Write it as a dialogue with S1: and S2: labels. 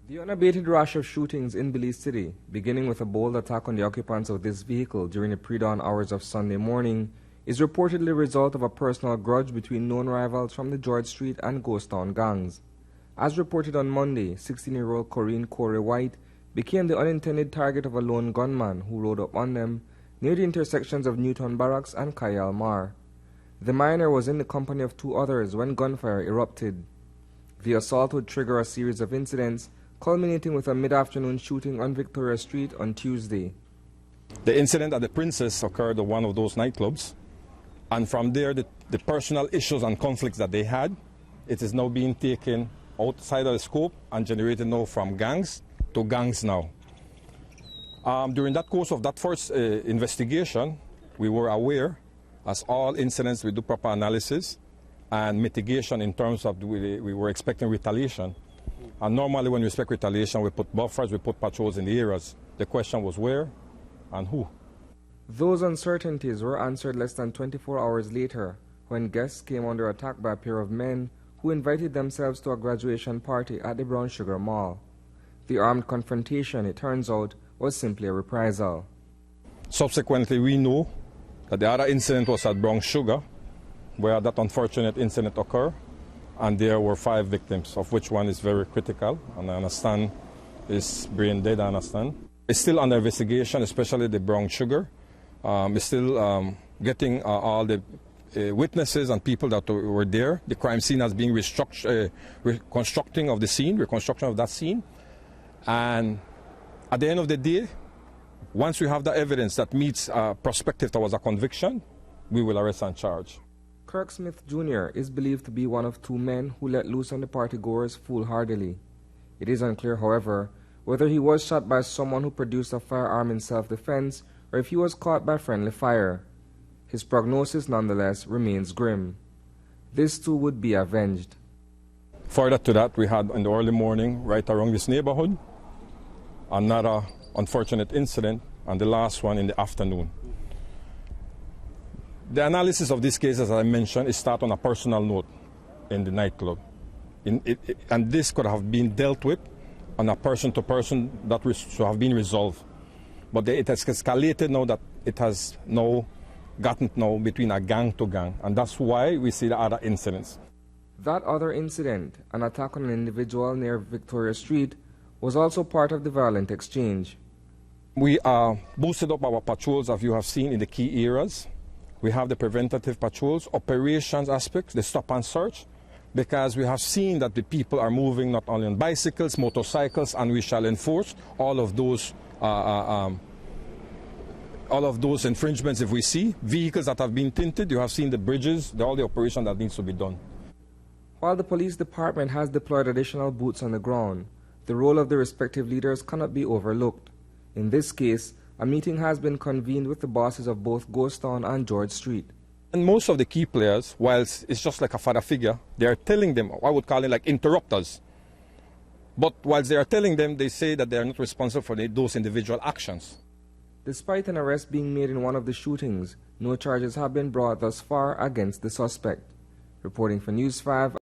S1: The unabated rash of shootings in Belize City, beginning with a bold attack on the occupants of this vehicle during the pre-dawn hours of Sunday morning, is reportedly a result of a personal grudge between known rivals from the George Street and Ghost Town gangs. As reported on Monday, 16-year-old Corinne Corey White became the unintended target of a lone gunman who rode up on them near the intersections of Newton Barracks and Kayal Mar. The minor was in the company of two others when gunfire erupted. The assault would trigger a series of incidents, culminating with a mid-afternoon shooting on Victoria Street on Tuesday.
S2: The incident at the Princess occurred at one of those nightclubs, and from there the personal issues and conflicts that they had, it is now being taken outside of the scope and generated now from gangs to gangs now. During that course of that first investigation, we were aware, as all incidents we do proper analysis and mitigation in terms of we were expecting retaliation. And normally when we expect retaliation, we put buffers, we put patrols in the areas. The question was where and who.
S1: Those uncertainties were answered less than 24 hours later when guests came under attack by a pair of men who invited themselves to a graduation party at the Brown Sugar Mall. The armed confrontation, it turns out, was simply a reprisal.
S2: Subsequently, we know that the other incident was at Brown Sugar, where that unfortunate incident occurred. And there were 5 victims, of which one is very critical, and I understand is brain dead, I understand. It's still under investigation, especially the Brown Sugar. It's still getting all the witnesses and people that were there. The crime scene has been reconstructing of the scene, reconstruction of that scene. And at the end of the day, once we have the evidence that meets prospective towards a conviction, we will arrest and charge.
S1: Kirk Smith Jr. is believed to be one of 2 men who let loose on the partygoers foolhardily. It is unclear, however, whether he was shot by someone who produced a firearm in self-defense or if he was caught by friendly fire. His prognosis, nonetheless, remains grim. This too would be avenged.
S2: Further to that, we had in the early morning, right around this neighborhood, another unfortunate incident, and the last one in the afternoon. The analysis of these cases, as I mentioned, is start on a personal note in the nightclub. And this could have been dealt with on a person-to-person that should have been resolved. But it has escalated now that it has now gotten now between a gang to gang. And that's why we see the other incidents.
S1: That other incident, an attack on an individual near Victoria Street, was also part of the violent exchange.
S2: We boosted up our patrols, as you have seen, in the key areas. We have the preventative patrols, operations aspects, the stop and search, because we have seen that the people are moving not only on bicycles, motorcycles, and we shall enforce all of those infringements if we see. Vehicles that have been tinted, you have seen the bridges, all the operation that needs to be done.
S1: While the police department has deployed additional boots on the ground, the role of the respective leaders cannot be overlooked. In this case, a meeting has been convened with the bosses of both Ghost Town and George Street.
S2: And most of the key players, whilst it's just like a father figure, they are telling them, I would call it like interrupters. But whilst they are telling them, they say that they are not responsible for those individual actions.
S1: Despite an arrest being made in one of the shootings, no charges have been brought thus far against the suspect. Reporting for News 5.